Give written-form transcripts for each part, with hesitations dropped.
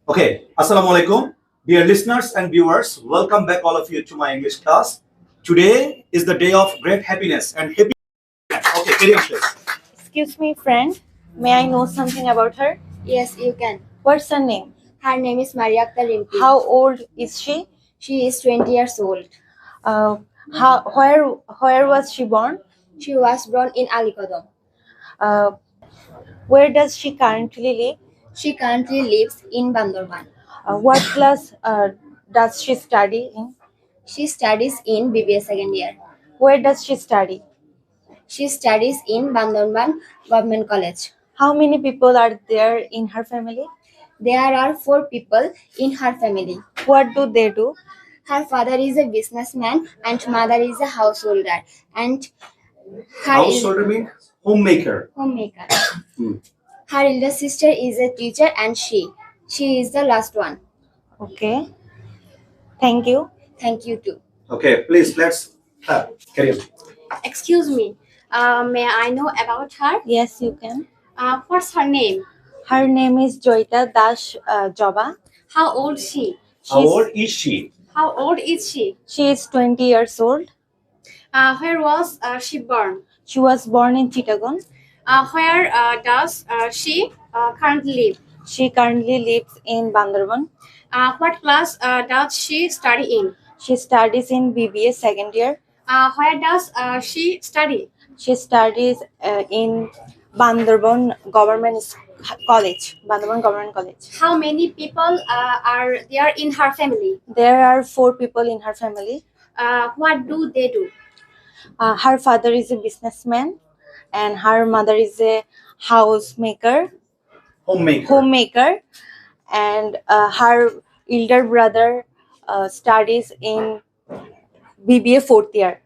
Okay, Assalamu alaikum. Dear listeners and viewers, welcome back all of you to my English class. Today is the day of great happiness and happy. Okay, carry on, please. Excuse me, friend. May I know something about her? Yes, you can. What's her name? Her name is Maria Rimpi. How old is she? She is 20 years old. Uh, where was she born? She was born in Alikodom. Uh, where does she currently live? She currently lives in Bandorban. What class does she study in? She studies in BBA second year. Where does she study? She studies in Bandorban Government College. How many people are there in her family? There are 4 people in her family. What do they do? Her father is a businessman and mother is a householder and her Householder means homemaker. homemaker. Hmm. Her elder sister is a teacher and she is the last one. Okay. Thank you. Thank you too. Okay, please let's carry on. Excuse me. May I know about her? Yes, you can. What's her name? Her name is Joita Dash Joba. How old she? How old is she? How old is she? She is 20 years old. Where was she born? She was born in Chittagong. Where does she currently live? She currently lives in Bandarbhan. What class does she study in? She studies in BBA second year. Where does she study? She studies in Bandarbhan College. Bandarbhan Government College. How many people are there in her family? There are 4 people in her family. What do they do? Her father is a businessman, and her mother is a homemaker, and her elder brother studies in BBA fourth year,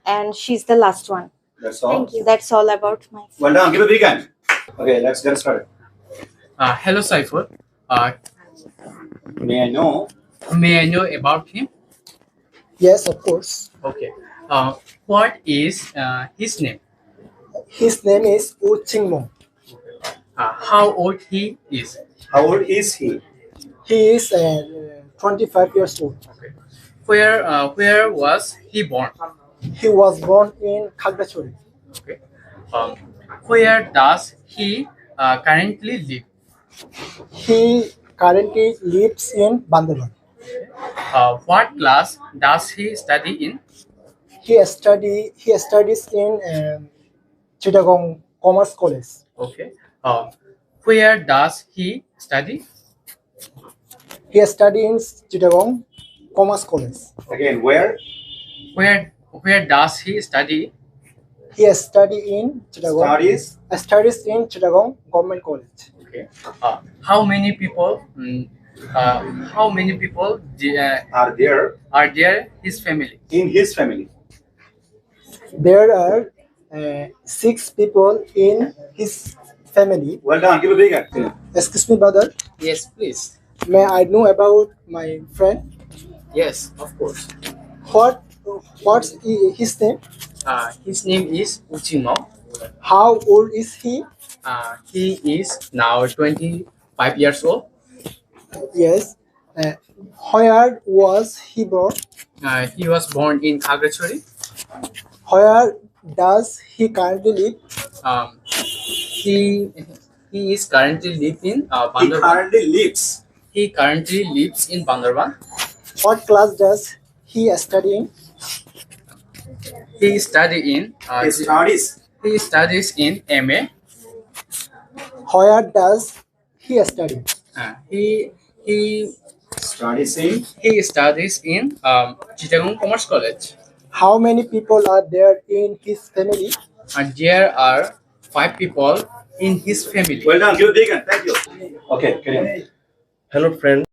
and she's the last one. That's all. Thank you. That's all about my. Well done. Give a big hand. Okay, let's get started. Hello, Saiful. May I know? May I know about him? Yes, of course. Okay. What is his name? His name is Wu Qingmong. How old he is? How old is he? He is 25 years old. Okay. Where was he born? He was born in Kagdachuri. Okay. Where does he currently live? He currently lives in Bandarbhan. What class does he study in? He studies in Chittagong Commerce College. Okay. Where does he study? He studies in Chittagong Commerce College. Again, where? Where does he study? He studies in Chittagong. Studies in Chittagong Government College. Okay. How many people? Are there Are there his family? in his family? There are 6 people in his family. Well done. Give a big hand. Excuse me, brother. Yes, please. May I know about my friend? Yes, of course. What's his name? His name is Uchimo. How old is he? He is now 25 years old. Yes. Where was he born? He was born in Khagrachari. Where does he currently live? He is currently live in He Bandarbhan. currently lives. He currently lives in Bandarbhan. What class does he study in? He study in He studies. he studies in MA. Where does he study? He Studies in. he studies in Chittagong Commerce College. How many people are there in his family? And there are 5 people in his family. Well done. Give a big hand. Thank you. Okay, carry on. Hello, friend.